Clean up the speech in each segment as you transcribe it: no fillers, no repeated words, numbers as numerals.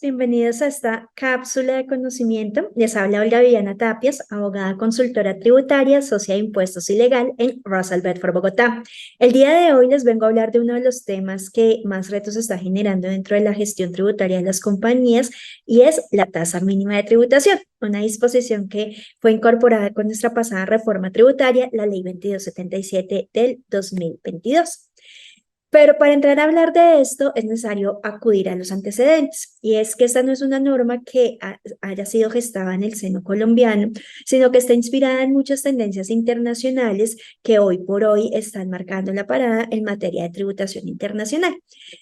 bienvenidos a esta cápsula de conocimiento. Les habla Olga Viviana Tapias, abogada consultora tributaria, socia de impuestos y legal en Russell Bedford, Bogotá. El día de hoy les vengo a hablar de uno de los temas que más retos está generando dentro de la gestión tributaria de las compañías y es la tasa mínima de tributación, una disposición que fue incorporada con nuestra pasada reforma tributaria, la Ley 2277 del 2022. Pero para entrar a hablar de esto es necesario acudir a los antecedentes, y es que esta no es una norma que haya sido gestada en el seno colombiano, sino que está inspirada en muchas tendencias internacionales que hoy por hoy están marcando la parada en materia de tributación internacional.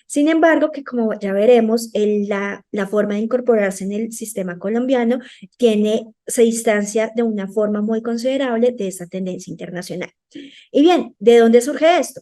Sin embargo, que como ya veremos, la forma de incorporarse en el sistema colombiano se distancia de una forma muy considerable de esta tendencia internacional. Y bien, ¿de dónde surge esto?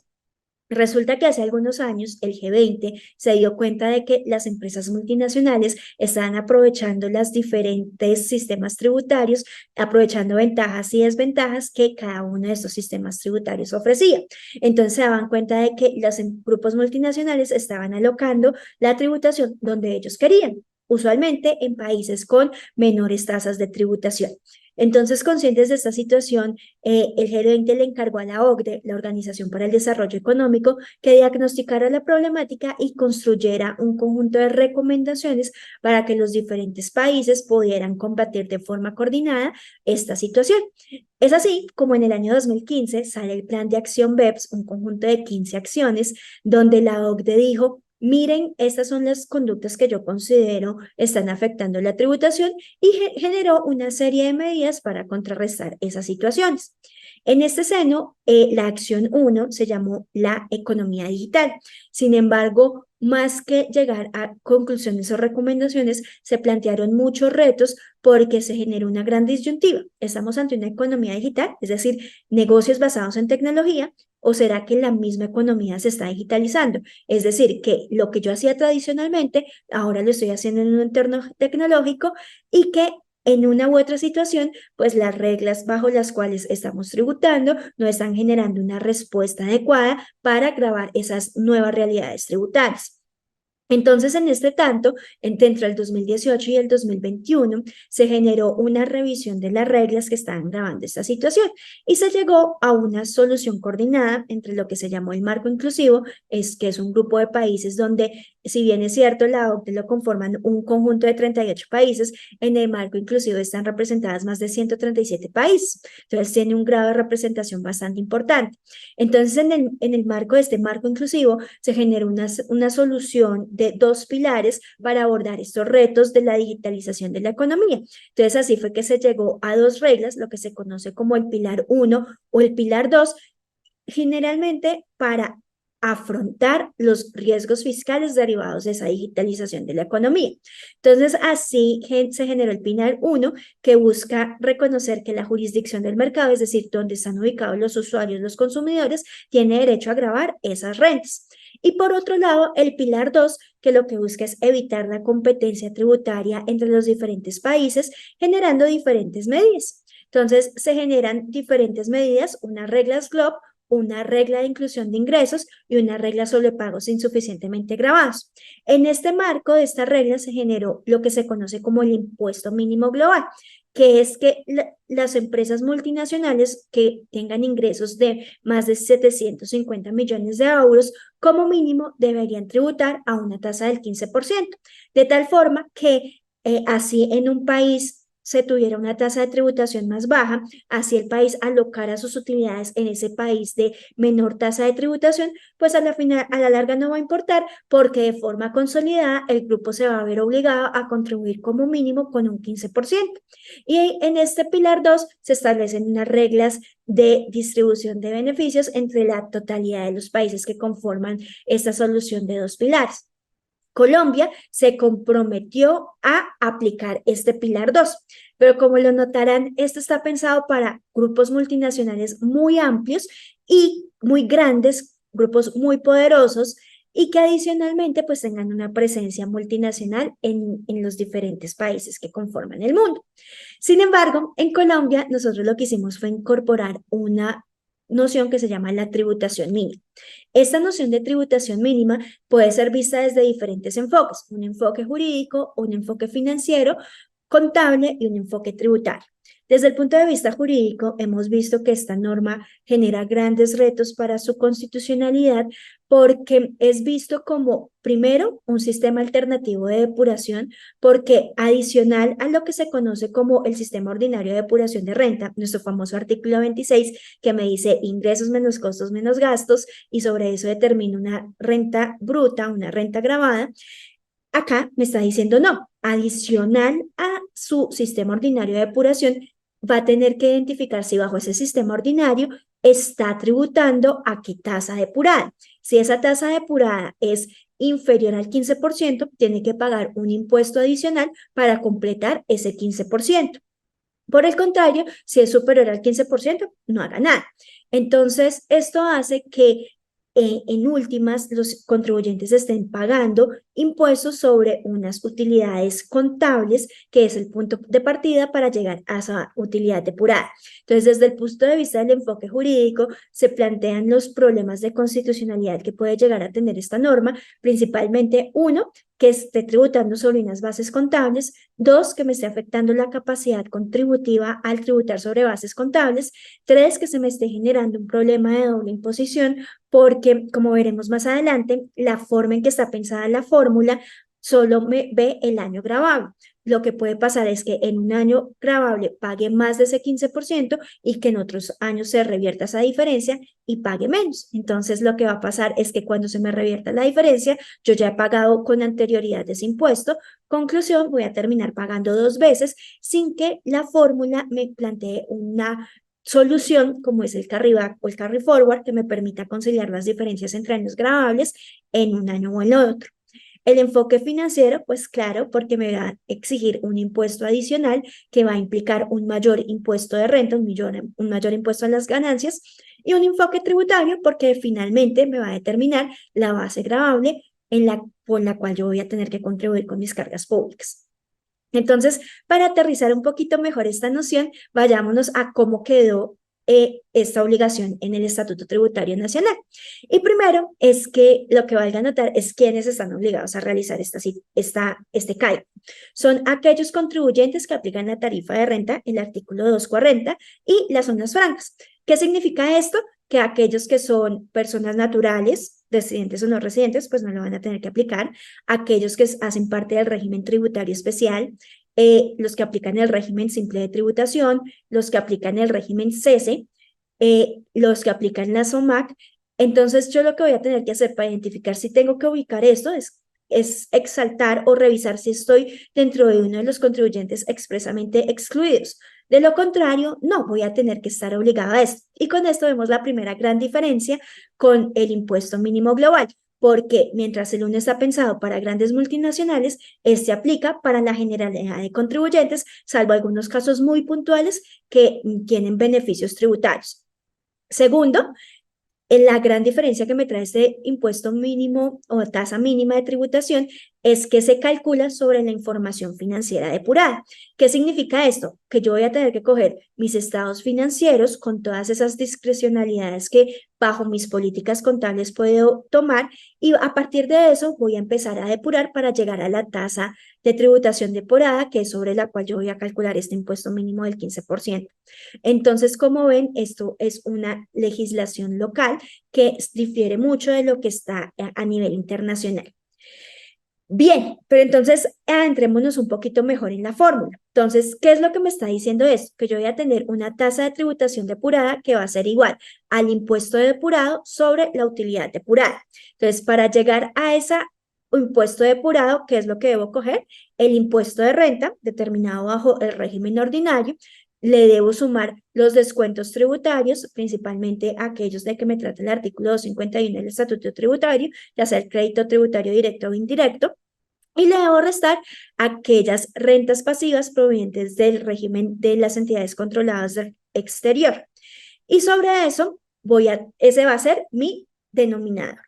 Resulta que hace algunos años el G20 se dio cuenta de que las empresas multinacionales estaban aprovechando los diferentes sistemas tributarios, aprovechando ventajas y desventajas que cada uno de estos sistemas tributarios ofrecía. Entonces se daban cuenta de que los grupos multinacionales estaban alocando la tributación donde ellos querían, usualmente en países con menores tasas de tributación. Entonces, conscientes de esta situación, el G20 le encargó a la OCDE, la Organización para el Desarrollo Económico, que diagnosticara la problemática y construyera un conjunto de recomendaciones para que los diferentes países pudieran combatir de forma coordinada esta situación. Es así como en el año 2015 sale el Plan de Acción BEPS, un conjunto de 15 acciones, donde la OCDE dijo: miren, estas son las conductas que yo considero están afectando la tributación, y generó una serie de medidas para contrarrestar esas situaciones. En este seno, la acción 1 se llamó la economía digital. Sin embargo, más que llegar a conclusiones o recomendaciones, se plantearon muchos retos porque se generó una gran disyuntiva. ¿Estamos ante una economía digital, es decir, negocios basados en tecnología, o será que la misma economía se está digitalizando? Es decir, que lo que yo hacía tradicionalmente, ahora lo estoy haciendo en un entorno tecnológico, y que en una u otra situación, pues las reglas bajo las cuales estamos tributando no están generando una respuesta adecuada para gravar esas nuevas realidades tributarias. Entonces, en este tanto, entre el 2018 y el 2021, se generó una revisión de las reglas que estaban grabando esta situación y se llegó a una solución coordinada entre lo que se llamó el marco inclusivo, que es un grupo de países donde, si bien es cierto, la OCDE lo conforman un conjunto de 38 países, en el marco inclusivo están representadas más de 137 países. Entonces, tiene un grado de representación bastante importante. Entonces, en el marco de este marco inclusivo, se generó una solución de dos pilares para abordar estos retos de la digitalización de la economía. Entonces, así fue que se llegó a dos reglas, lo que se conoce como el pilar 1 o el pilar 2, generalmente para afrontar los riesgos fiscales derivados de esa digitalización de la economía. Entonces, así se generó el pilar 1, que busca reconocer que la jurisdicción del mercado, es decir, donde están ubicados los usuarios, los consumidores, tiene derecho a gravar esas rentas. Y por otro lado, el pilar 2, que lo que busca es evitar la competencia tributaria entre los diferentes países, generando diferentes medidas. Entonces, se generan diferentes medidas, unas reglas GloBE, una regla de inclusión de ingresos y una regla sobre pagos insuficientemente gravados. En este marco de esta regla se generó lo que se conoce como el impuesto mínimo global, que es que las empresas multinacionales que tengan ingresos de más de 750 millones de euros como mínimo deberían tributar a una tasa del 15%, de tal forma que así en un país se tuviera una tasa de tributación más baja, así el país alocara sus utilidades en ese país de menor tasa de tributación, pues a la larga no va a importar, porque de forma consolidada el grupo se va a ver obligado a contribuir como mínimo con un 15%. Y en este pilar 2 se establecen unas reglas de distribución de beneficios entre la totalidad de los países que conforman esta solución de dos pilares. Colombia se comprometió a aplicar este pilar 2, pero como lo notarán, esto está pensado para grupos multinacionales muy amplios y muy grandes, grupos muy poderosos, y que adicionalmente pues tengan una presencia multinacional en los diferentes países que conforman el mundo. Sin embargo, en Colombia nosotros lo que hicimos fue incorporar una noción que se llama la tributación mínima. Esta noción de tributación mínima puede ser vista desde diferentes enfoques, un enfoque jurídico, un enfoque financiero, contable y un enfoque tributario. Desde el punto de vista jurídico, hemos visto que esta norma genera grandes retos para su constitucionalidad porque es visto como, primero, un sistema alternativo de depuración, porque adicional a lo que se conoce como el sistema ordinario de depuración de renta, nuestro famoso artículo 26, que me dice ingresos menos costos menos gastos, y sobre eso determina una renta bruta, una renta gravada. Acá me está diciendo no, adicional a su sistema ordinario de depuración, va a tener que identificar si bajo ese sistema ordinario está tributando a qué tasa depurada. Si esa tasa depurada es inferior al 15%, tiene que pagar un impuesto adicional para completar ese 15%. Por el contrario, si es superior al 15%, no haga nada. Entonces, esto hace que en últimas los contribuyentes estén pagando impuestos sobre unas utilidades contables, que es el punto de partida para llegar a esa utilidad depurada. Entonces, desde el punto de vista del enfoque jurídico, se plantean los problemas de constitucionalidad que puede llegar a tener esta norma, principalmente uno, que esté tributando sobre unas bases contables; dos, que me esté afectando la capacidad contributiva al tributar sobre bases contables; tres, que se me esté generando un problema de doble imposición, porque, como veremos más adelante, la forma en que está pensada la fórmula solo me ve el año gravable. Lo que puede pasar es que en un año gravable pague más de ese 15% y que en otros años se revierta esa diferencia y pague menos. Entonces, lo que va a pasar es que cuando se me revierta la diferencia, yo ya he pagado con anterioridad ese impuesto. Conclusión, voy a terminar pagando dos veces sin que la fórmula me plantee una solución como es el carry back o el carry forward, que me permita conciliar las diferencias entre años gravables en un año o en otro. El enfoque financiero, pues claro, porque me va a exigir un impuesto adicional que va a implicar un mayor impuesto de renta, un mayor impuesto a las ganancias, y un enfoque tributario porque finalmente me va a determinar la base gravable con la cual yo voy a tener que contribuir con mis cargas públicas. Entonces, para aterrizar un poquito mejor esta noción, vayámonos a cómo quedó esta obligación en el Estatuto Tributario Nacional. Y primero es que lo que valga notar es quiénes están obligados a realizar este cálculo. Son aquellos contribuyentes que aplican la tarifa de renta, el artículo 240, y las zonas francas. ¿Qué significa esto? Que aquellos que son personas naturales, residentes o no residentes, pues no lo van a tener que aplicar. Aquellos que hacen parte del régimen tributario especial, los que aplican el régimen simple de tributación, los que aplican el régimen CESE, los que aplican la SOMAC. Entonces, yo lo que voy a tener que hacer para identificar si tengo que ubicar esto es exaltar o revisar si estoy dentro de uno de los contribuyentes expresamente excluidos. De lo contrario, no voy a tener que estar obligada a esto. Y con esto vemos la primera gran diferencia con el impuesto mínimo global, porque mientras el uno está pensado para grandes multinacionales, este aplica para la generalidad de contribuyentes, salvo algunos casos muy puntuales que tienen beneficios tributarios. Segundo, la gran diferencia que me trae este impuesto mínimo o tasa mínima de tributación es que se calcula sobre la información financiera depurada. ¿Qué significa esto? Que yo voy a tener que coger mis estados financieros con todas esas discrecionalidades que bajo mis políticas contables puedo tomar, y a partir de eso voy a empezar a depurar para llegar a la tasa de tributación depurada, que es sobre la cual yo voy a calcular este impuesto mínimo del 15%. Entonces, como ven, esto es una legislación local que difiere mucho de lo que está a nivel internacional. Bien, pero entonces adentrémonos un poquito mejor en la fórmula. Entonces, ¿qué es lo que me está diciendo esto? Que yo voy a tener una tasa de tributación depurada que va a ser igual al impuesto depurado sobre la utilidad depurada. Entonces, para llegar a ese impuesto depurado, ¿qué es lo que debo coger? El impuesto de renta, determinado bajo el régimen ordinario. Le debo sumar los descuentos tributarios, principalmente aquellos de que me trata el artículo 251 del Estatuto Tributario, ya sea el crédito tributario directo o indirecto, y le debo restar aquellas rentas pasivas provenientes del régimen de las entidades controladas del exterior. Y sobre eso, ese va a ser mi denominador.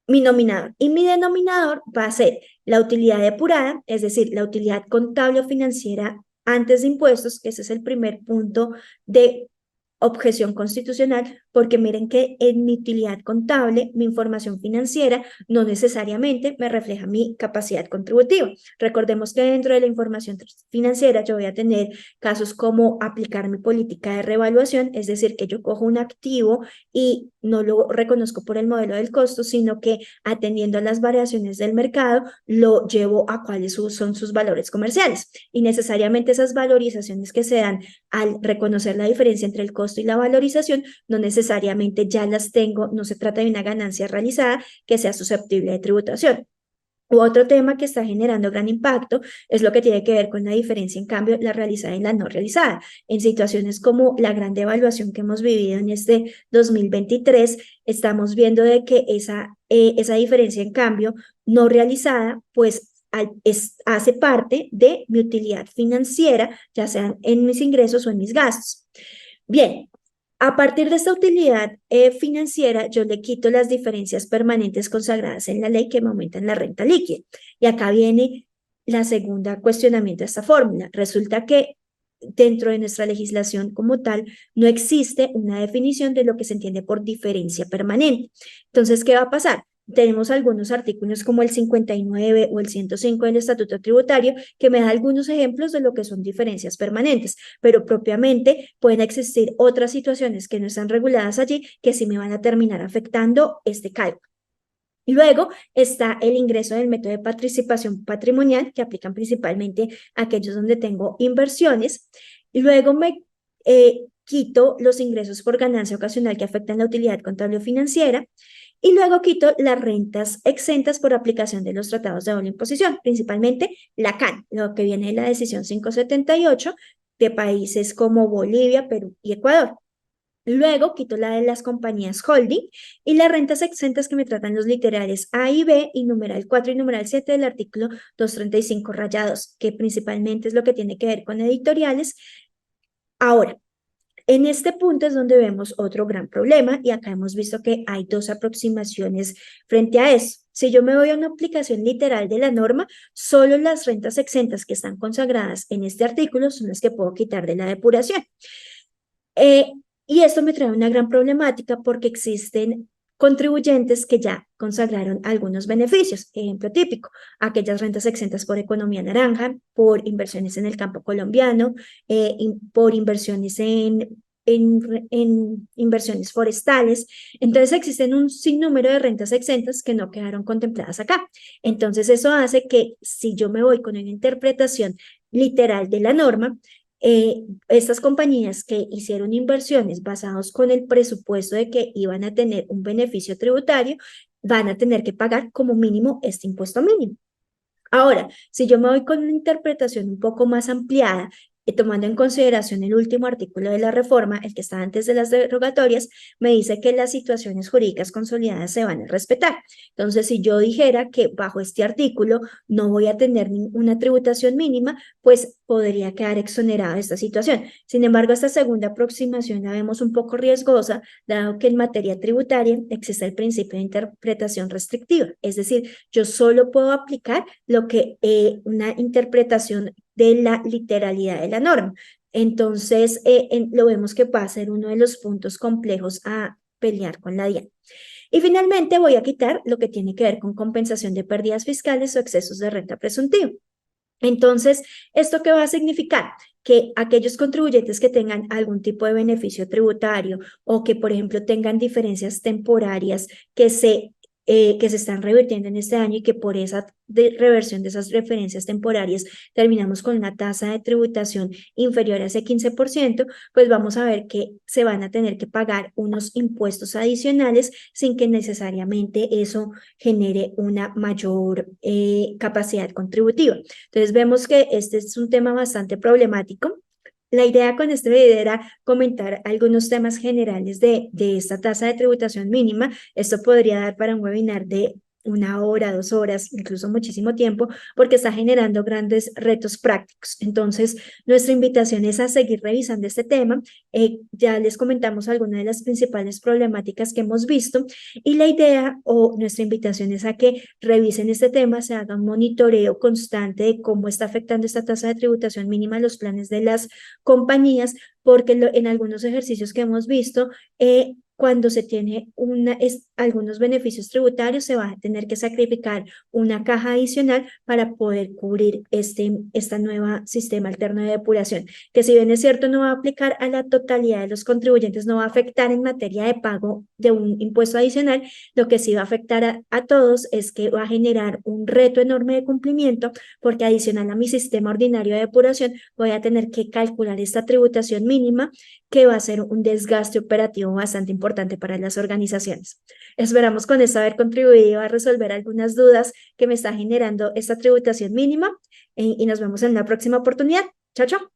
Mi nominador. Y mi denominador va a ser la utilidad depurada, es decir, la utilidad contable o financiera antes de impuestos, que ese es el primer punto de objeción constitucional, porque miren que en mi utilidad contable, mi información financiera no necesariamente me refleja mi capacidad contributiva. Recordemos que dentro de la información financiera yo voy a tener casos como aplicar mi política de revaluación, es decir, que yo cojo un activo y no lo reconozco por el modelo del costo, sino que atendiendo a las variaciones del mercado, lo llevo a cuáles son sus valores comerciales. Y necesariamente esas valorizaciones que se dan al reconocer la diferencia entre el costo y la valorización, no necesariamente ya las tengo, no se trata de una ganancia realizada que sea susceptible de tributación. Otro tema que está generando gran impacto es lo que tiene que ver con la diferencia en cambio, la realizada y la no realizada. En situaciones como la gran devaluación que hemos vivido en este 2023, estamos viendo de que esa diferencia en cambio no realizada, pues hace parte de mi utilidad financiera, ya sean en mis ingresos o en mis gastos. Bien, a partir de esta utilidad financiera, yo le quito las diferencias permanentes consagradas en la ley que me aumentan la renta líquida. Y acá viene la segunda cuestionamiento de esta fórmula. Resulta que dentro de nuestra legislación como tal, no existe una definición de lo que se entiende por diferencia permanente. Entonces, ¿qué va a pasar? Tenemos algunos artículos como el 59 o el 105 del Estatuto Tributario que me da algunos ejemplos de lo que son diferencias permanentes, pero propiamente pueden existir otras situaciones que no están reguladas allí que sí me van a terminar afectando este cálculo. Y luego está el ingreso del método de participación patrimonial, que aplican principalmente a aquellos donde tengo inversiones. Y luego me quito los ingresos por ganancia ocasional que afectan la utilidad contable o financiera. Y luego quito las rentas exentas por aplicación de los tratados de doble imposición, principalmente la CAN, lo que viene de la decisión 578 de países como Bolivia, Perú y Ecuador. Luego quito la de las compañías holding y las rentas exentas que me tratan los literales A y B y numeral 4 y numeral 7 del artículo 235 rayados, que principalmente es lo que tiene que ver con editoriales. Ahora, en este punto es donde vemos otro gran problema y acá hemos visto que hay dos aproximaciones frente a eso. Si yo me voy a una aplicación literal de la norma, solo las rentas exentas que están consagradas en este artículo son las que puedo quitar de la depuración. Y esto me trae una gran problemática porque existen contribuyentes que ya consagraron algunos beneficios. Ejemplo típico, aquellas rentas exentas por economía naranja, por inversiones en el campo colombiano, por inversiones en inversiones forestales. Entonces existen un sinnúmero de rentas exentas que no quedaron contempladas acá. Entonces eso hace que si yo me voy con una interpretación literal de la norma, estas compañías que hicieron inversiones basados con el presupuesto de que iban a tener un beneficio tributario, van a tener que pagar como mínimo este impuesto mínimo. Ahora, si yo me voy con una interpretación un poco más ampliada, tomando en consideración el último artículo de la reforma, el que está antes de las derogatorias, me dice que las situaciones jurídicas consolidadas se van a respetar. Entonces, si yo dijera que bajo este artículo no voy a tener ninguna tributación mínima, pues podría quedar exonerada de esta situación. Sin embargo, esta segunda aproximación la vemos un poco riesgosa, dado que en materia tributaria existe el principio de interpretación restrictiva, es decir, yo solo puedo aplicar lo que una interpretación de la literalidad de la norma. Entonces, lo vemos que va a ser uno de los puntos complejos a pelear con la DIAN. Y finalmente voy a quitar lo que tiene que ver con compensación de pérdidas fiscales o excesos de renta presuntiva. Entonces, ¿esto qué va a significar? Que aquellos contribuyentes que tengan algún tipo de beneficio tributario o que, por ejemplo, tengan diferencias temporarias que se están revirtiendo en este año y que por esa reversión de esas referencias temporarias terminamos con una tasa de tributación inferior a ese 15%, pues vamos a ver que se van a tener que pagar unos impuestos adicionales sin que necesariamente eso genere una mayor capacidad contributiva. Entonces vemos que este es un tema bastante problemático. La idea con este video era comentar algunos temas generales de esta tasa de tributación mínima. Esto podría dar para un webinar de 1 hora, 2 horas, incluso muchísimo tiempo, porque está generando grandes retos prácticos. Entonces, nuestra invitación es a seguir revisando este tema. Ya les comentamos algunas de las principales problemáticas que hemos visto y la idea o nuestra invitación es a que revisen este tema, se haga un monitoreo constante de cómo está afectando esta tasa de tributación mínima a los planes de las compañías, porque en algunos ejercicios que hemos visto, cuando se tiene algunos beneficios tributarios, se va a tener que sacrificar una caja adicional para poder cubrir esta nueva sistema alterno de depuración, que si bien es cierto no va a aplicar a la totalidad de los contribuyentes, no va a afectar en materia de pago de un impuesto adicional. Lo que sí va a afectar a todos es que va a generar un reto enorme de cumplimiento, porque adicional a mi sistema ordinario de depuración voy a tener que calcular esta tributación mínima, que va a ser un desgaste operativo bastante importante para las organizaciones. Esperamos con esto haber contribuido a resolver algunas dudas que me está generando esta tributación mínima, y nos vemos en la próxima oportunidad. Chao, chao.